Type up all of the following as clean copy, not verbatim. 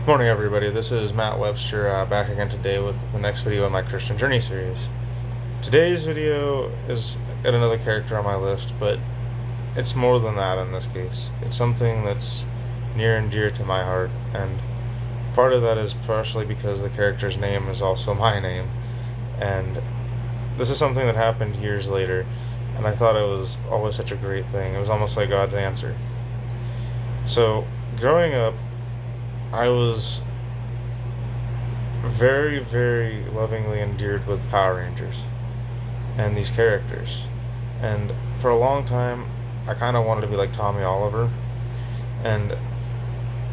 Morning, everybody. This is Matt Webster back again today with the next video in my Christian Journey series. Today's video is yet another character on my list, but it's more than that in this case. It's something that's near and dear to my heart, and part of that is partially because the character's name is also my name, and this is something that happened years later, and I thought it was always such a great thing. It was almost like God's answer. So, growing up, I was very, very lovingly endeared with Power Rangers and these characters. And for a long time, I kind of wanted to be like Tommy Oliver. And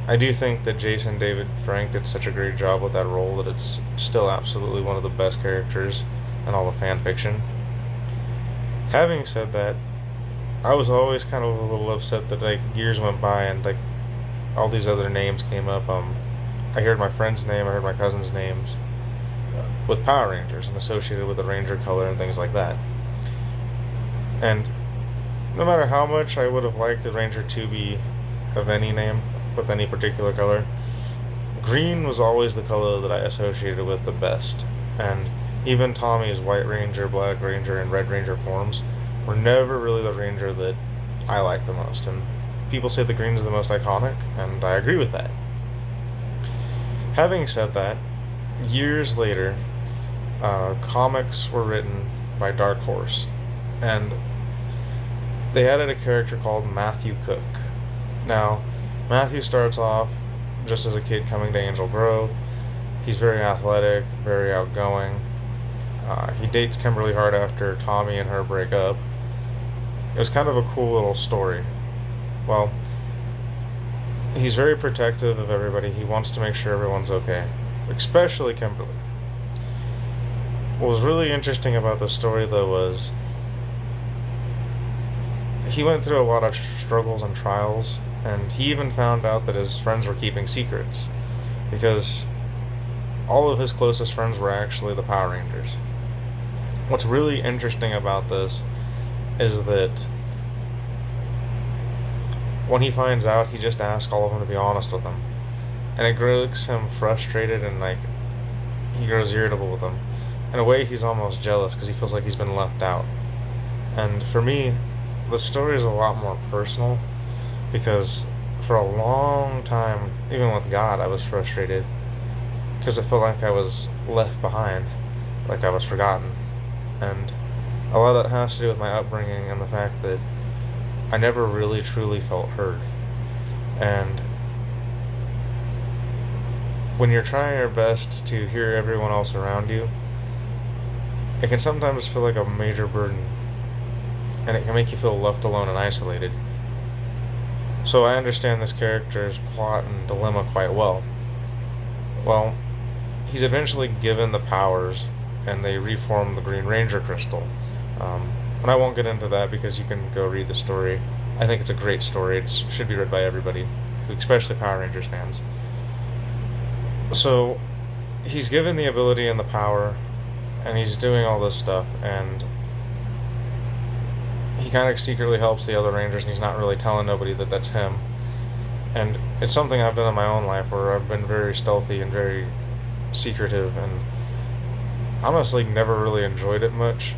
I do think that Jason David Frank did such a great job with that role that it's still absolutely one of the best characters in all the fan fiction. Having said that, I was always kind of a little upset that like years went by and like all these other names came up. I heard my friend's name, I heard my cousin's names with Power Rangers and associated with the Ranger color and things like that. And no matter how much I would have liked the Ranger to be of any name with any particular color, green was always the color that I associated with the best. And even Tommy's White Ranger, Black Ranger, and Red Ranger forms were never really the Ranger that I liked the most. And people say the green is the most iconic, and I agree with that. Having said that, years later, comics were written by Dark Horse, and they added a character called Matthew Cook. Now, Matthew starts off just as a kid coming to Angel Grove. He's very athletic, very outgoing. He dates Kimberly Hart after Tommy and her break up. It was kind of a cool little story. Well, he's very protective of everybody. He wants to make sure everyone's okay, especially Kimberly. What was really interesting about this story, though, was he went through a lot of struggles and trials, and he even found out that his friends were keeping secrets, because all of his closest friends were actually the Power Rangers. What's really interesting about this is that when he finds out, he just asks all of them to be honest with him. And it makes him frustrated and like he grows irritable with them. In a way, he's almost jealous because he feels like he's been left out. And for me, the story is a lot more personal because for a long time, even with God, I was frustrated because I felt like I was left behind, like I was forgotten. And a lot of that has to do with my upbringing and the fact that I never really truly felt heard. And when you're trying your best to hear everyone else around you, it can sometimes feel like a major burden, and it can make you feel left alone and isolated. So I understand this character's plot and dilemma quite well. Well, he's eventually given the powers, and they reform the Green Ranger crystal. And I won't get into that because you can go read the story. I think it's a great story. It should be read by everybody, especially Power Rangers fans. So he's given the ability and the power, and he's doing all this stuff, and he kind of secretly helps the other Rangers, and he's not really telling nobody that that's him. And it's something I've done in my own life where I've been very stealthy and very secretive, and honestly never really enjoyed it much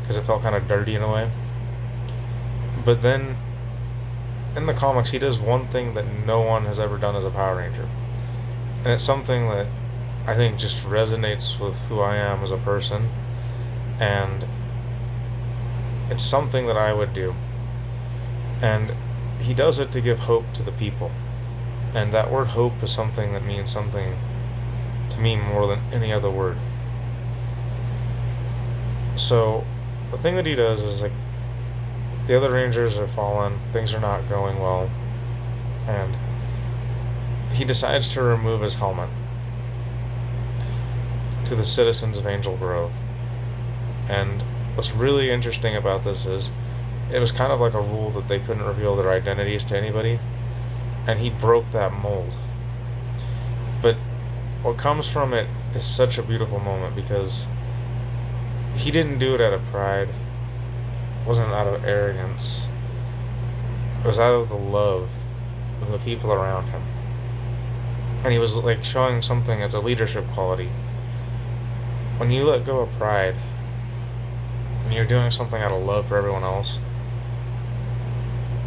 because it felt kind of dirty in a way. But then in the comics, he does one thing that no one has ever done as a Power Ranger, and it's something that I think just resonates with who I am as a person, and it's something that I would do. And he does it to give hope to the people, and that word hope is something that means something to me more than any other word. So the thing that he does is like the other Rangers are fallen, things are not going well, and he decides to remove his helmet to the citizens of Angel Grove. And what's really interesting about this is it was kind of like a rule that they couldn't reveal their identities to anybody, and he broke that mold. But what comes from it is such a beautiful moment because he didn't do it out of pride. It wasn't out of arrogance. It was out of the love of the people around him. And he was like showing something as a leadership quality. When you let go of pride and you're doing something out of love for everyone else,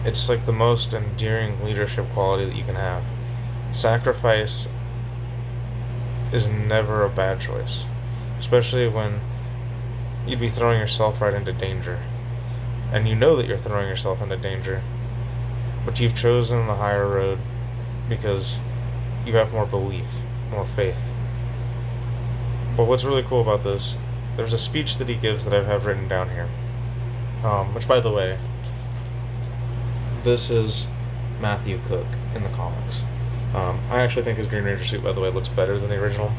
it's like the most endearing leadership quality that you can have. Sacrifice is never a bad choice, especially when you'd be throwing yourself right into danger. And you know that you're throwing yourself into danger, but you've chosen the higher road because you have more belief, more faith. But what's really cool about this, there's a speech that he gives that I have written down here. Which, by the way, this is Matthew Cook in the comics. I actually think his Green Ranger suit, by the way, looks better than the original.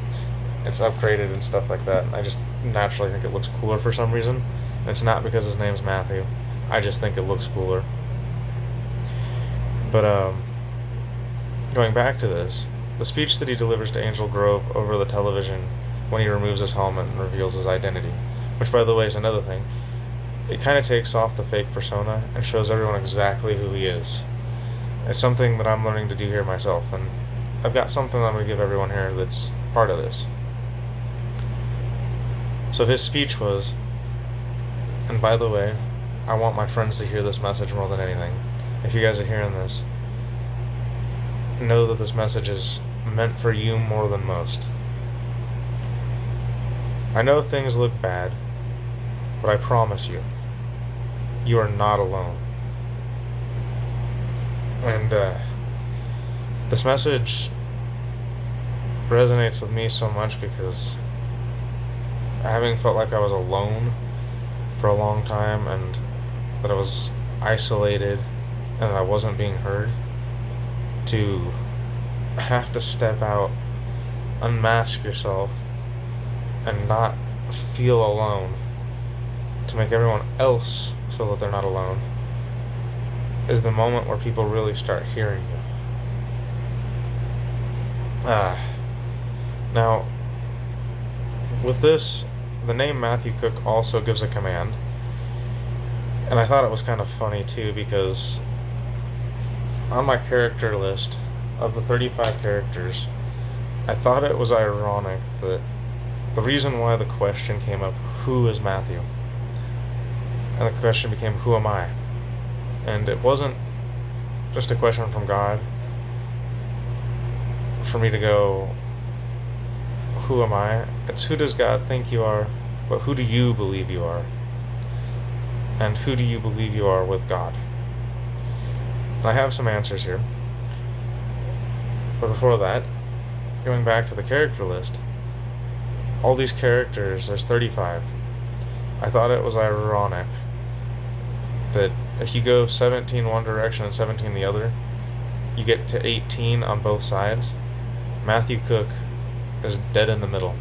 It's upgraded and stuff like that, and I just naturally think it looks cooler for some reason. And it's not because his name's Matthew. I just think it looks cooler. But, going back to this, the speech that he delivers to Angel Grove over the television when he removes his helmet and reveals his identity, which, by the way, is another thing. It kind of takes off the fake persona and shows everyone exactly who he is. It's something that I'm learning to do here myself, and I've got something I'm going to give everyone here that's part of this. So his speech was, and by the way, I want my friends to hear this message more than anything. If you guys are hearing this, know that this message is meant for you more than most. I know things look bad, but I promise you, you are not alone. And this message resonates with me so much because having felt like I was alone for a long time and that I was isolated and that I wasn't being heard, to have to step out, unmask yourself, and not feel alone, to make everyone else feel that they're not alone, is the moment where people really start hearing you. Now, with this, the name Matthew Cook also gives a command, and I thought it was kind of funny too, because on my character list of the 35 characters, I thought it was ironic that the reason why the question came up, who is Matthew? And the question became, who am I? And it wasn't just a question from God for me to go, who am I? It's who does God think you are, but who do you believe you are? And who do you believe you are with God? And I have some answers here. But before that, going back to the character list, all these characters, there's 35. I thought it was ironic that if you go 17 one direction and 17 the other, you get to 18 on both sides. Matthew Cook is dead in the middle.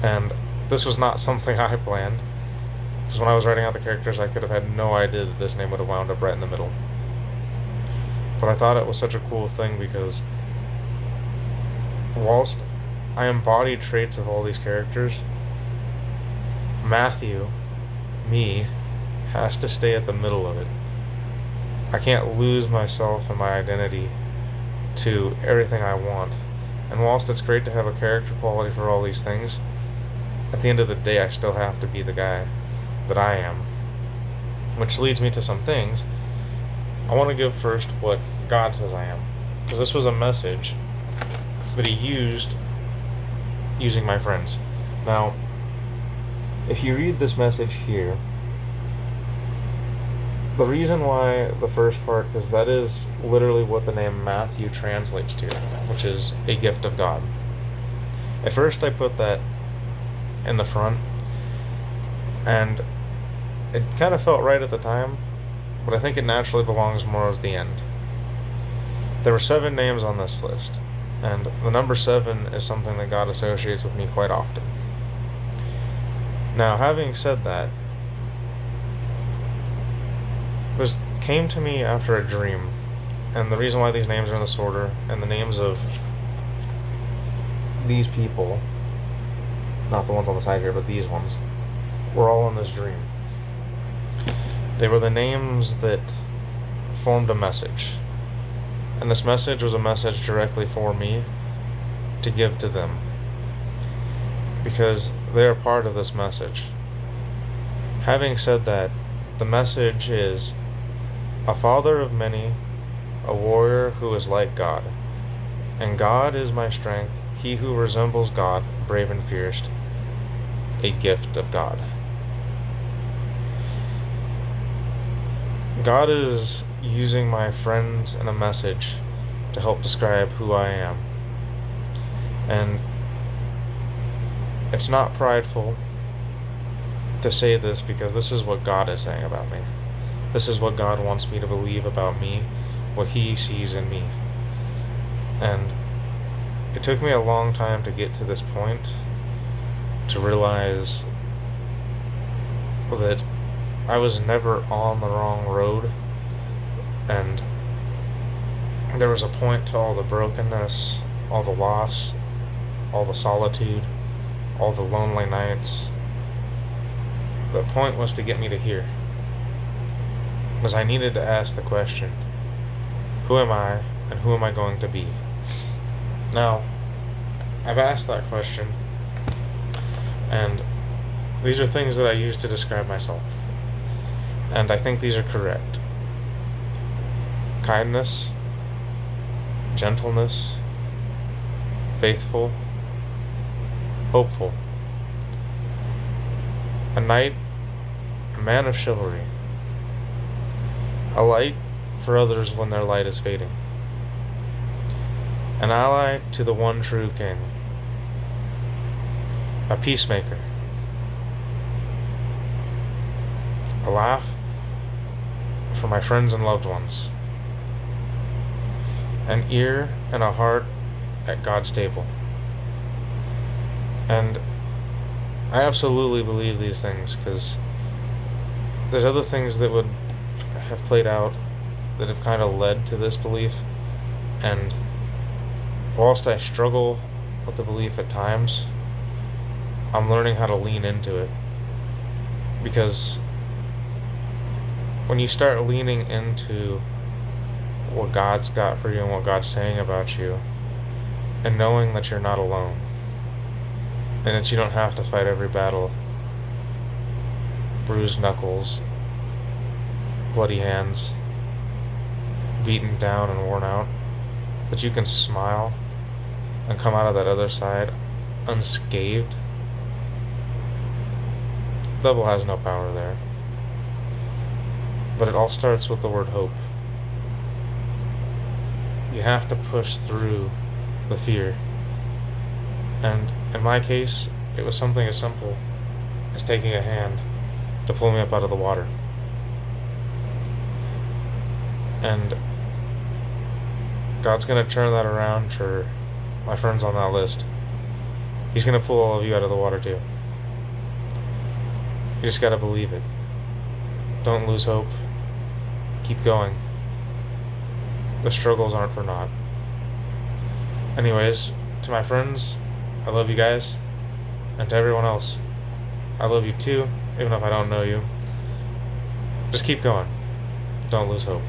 And this was not something I planned, because when I was writing out the characters, I could have had no idea that this name would have wound up right in the middle. But I thought it was such a cool thing because whilst I embody traits of all these characters, Matthew, me, has to stay at the middle of it. I can't lose myself and my identity to everything I want. And whilst it's great to have a character quality for all these things, at the end of the day I still have to be the guy that I am. Which leads me to some things. I want to give first what God says I am, because this was a message that he used using my friends. Now, if you read this message here, the reason why the first part, because that is literally what the name Matthew translates to, which is a gift of God. At first I put that in the front, and it kind of felt right at the time, but I think it naturally belongs more at the end. There were 7 names on this list, and the number 7 is something that God associates with me quite often. Now, having said that, this came to me after a dream, and the reason why these names are in this order, and the names of these people, not the ones on the side here, but these ones, were all in this dream. They were the names that formed a message. And this message was a message directly for me to give to them, because they are part of this message. Having said that, the message is a father of many, a warrior who is like God. And God is my strength, he who resembles God, brave and fierce, a gift of God. God is using my friends and a message to help describe who I am. And it's not prideful to say this, because this is what God is saying about me. This is what God wants me to believe about me, what he sees in me. And it took me a long time to get to this point, to realize that I was never on the wrong road, and there was a point to all the brokenness, all the loss, all the solitude, all the lonely nights. The point was to get me to here, because I needed to ask the question, who am I, and who am I going to be? Now, I've asked that question, and these are things that I use to describe myself, and I think these are correct. Kindness, gentleness, faithful, hopeful, a knight, a man of chivalry, a light for others when their light is fading, an ally to the one true king, a peacemaker, a laugh for my friends and loved ones, an ear and a heart at God's table. And I absolutely believe these things, because there's other things that would have played out that have kind of led to this belief, and whilst I struggle with the belief at times, I'm learning how to lean into it, because when you start leaning into what God's got for you and what God's saying about you, and knowing that you're not alone, and that you don't have to fight every battle, bruised knuckles, bloody hands, beaten down and worn out, but you can smile and come out of that other side unscathed. The devil has no power there. But it all starts with the word hope. You have to push through the fear. And in my case, it was something as simple as taking a hand to pull me up out of the water. And God's going to turn that around for my friends on that list. He's going to pull all of you out of the water too. You just got to believe it. Don't lose hope. Keep going. The struggles aren't for naught. Anyways, to my friends, I love you guys. And to everyone else, I love you too, even if I don't know you. Just keep going. Don't lose hope.